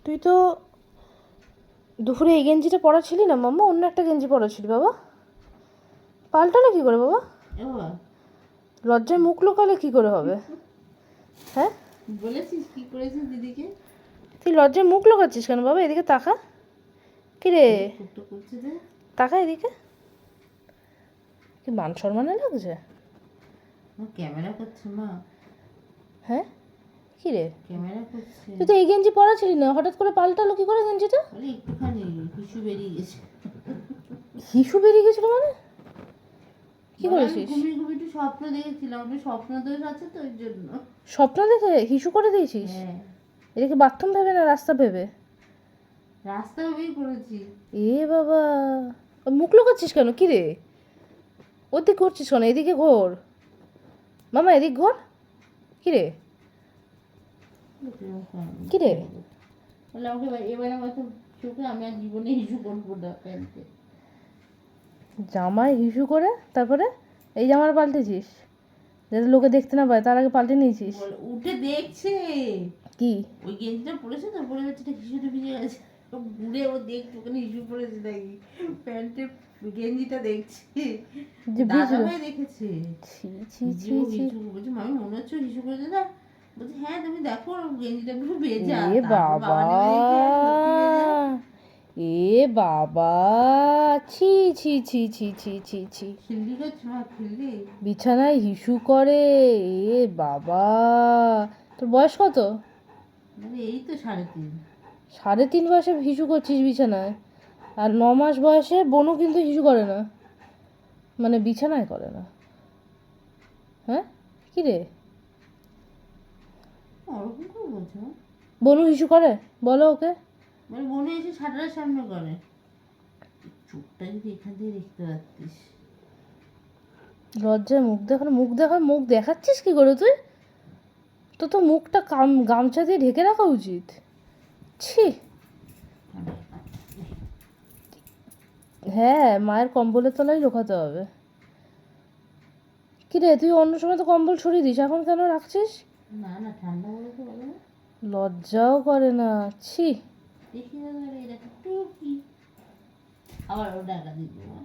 তুই তো দুপুরে এই গেঞ্জিটা পরা ছিলি না মাম্মা, অন্য একটা গেঞ্জি পরা ছিলি বাবা, পাল্টালে কী করে বাবা? লজ্জায় মুখ লুকালে কী করে হবে? হ্যাঁ, বলেছিস কি করেছিস দিদিকে? তুই লজ্জায় মুখ লুকাচ্ছিস কেন বাবা? এদিকে তাকা। কি রে, তাকা এদিকে। কি মান সম্মানে লাগছে? ক্যামেরা করছে মা। হ্যাঁ, কি রে, ক্যামেরা করছে। তুই তো এই গেঞ্জি পরা ছিলি না, হঠাৎ করে পাল্টালো কি করে গেঞ্জিটা? একটুখানি হিসু বেরিয়ে গেছে। হিসু বেরিয়ে গেছিল মানে? কি করেছিস? ঘুমিয়ে ঘুমিয়ে একটু স্বপ্ন দেখেছিলাম, একটু স্বপ্ন দোষ আছে তো ওই জন্য। স্বপ্ন দেখে হিসু করে দিয়েছিস? এদিকে বাথরুম ভেবে না রাস্তা ভেবে? রাস্তা ভেবেই করেছি। এ বাবা, মুখ লুকাচ্ছিস কেন? কি রে, ওদিকে ঘুরছিস কেন? এদিকে ঘোর মামা, এদিক ঘোর। কি রে, কি রে? বলে আমাকে এবারে হয়তো চোখে আমি আর জীবনে হিসু করবো না প্যান্টে। জামায় হিসু করে তারপরে এই জামার পাল্টেছিস যাতে লোকে দেখতে না পায়, তার আগে পাল্টে নিয়েছিস? উঠে দেখছে কি ওই গেঞ্জিটা পরেছে তো, পরে হচ্ছে হিসুটা ভিজে গেছে, ঘুরে ও দেখছে ওখানে হিসু পরেছে নাকি প্যান্টে, গেঞ্জিটা দেখছে দাদা ভাই দেখেছে। বলছে মামি মনে হচ্ছে হিসু করেছে না? বলছে হ্যাঁ তুমি দেখো গেঞ্জিটা পুরো ভেজা। এ বাবা, এ বাবা, ছি ছি ছি ছি ছি ছি ছি, বিছানায় হিসু করে? এ বাবা, তোর বয়স কত? এই তো 3.5। 3.5 বয়সে হিসু করছিস বিছানায়? আর 9 মাস বয়সে বনু কিন্তু হিসু করে না, মানে বিছানায় করে না। হ্যাঁ, কি রে, বনু হিসু করে? বলো ওকে। মানে মনে এসে ছাটার সামনে করে। চোখটা যদি এখান থেকে দেখতে পারতিস। লজ্জায় মুখ দেখানো, মুখ দেখা, মুখ দেখাচ্ছিস কি করে তুই? তো মুখটা গামছা দিয়ে ঢেকে রাখা উচিত। ছি, হ্যাঁ, মায়ের কম্বলের তলায় লুকাতে হবে। কি রে, তুই অন্য সময় তো কম্বল ছড়িয়ে দিস, এখন কেন রাখছিস? না না ঠান্ডা বলে তো বলে না। লজ্জাও করে না, ছি। দেখি না এটা টুকি আবার ও ডাকা দিবি মা।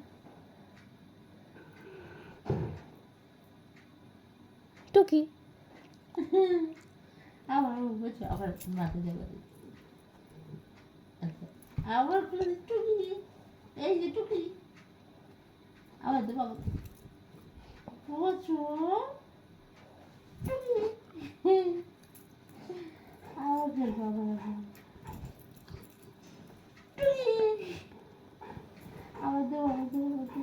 টুকি আবার ও বলছে আবার মাথা জায়গা দিবি। আচ্ছা আবার খুলে টুকি, এই যে টুকি আবার দে বাবা বলছো টুকি আবার দে বাবা টুকি আবার দে বাবা দে বাবা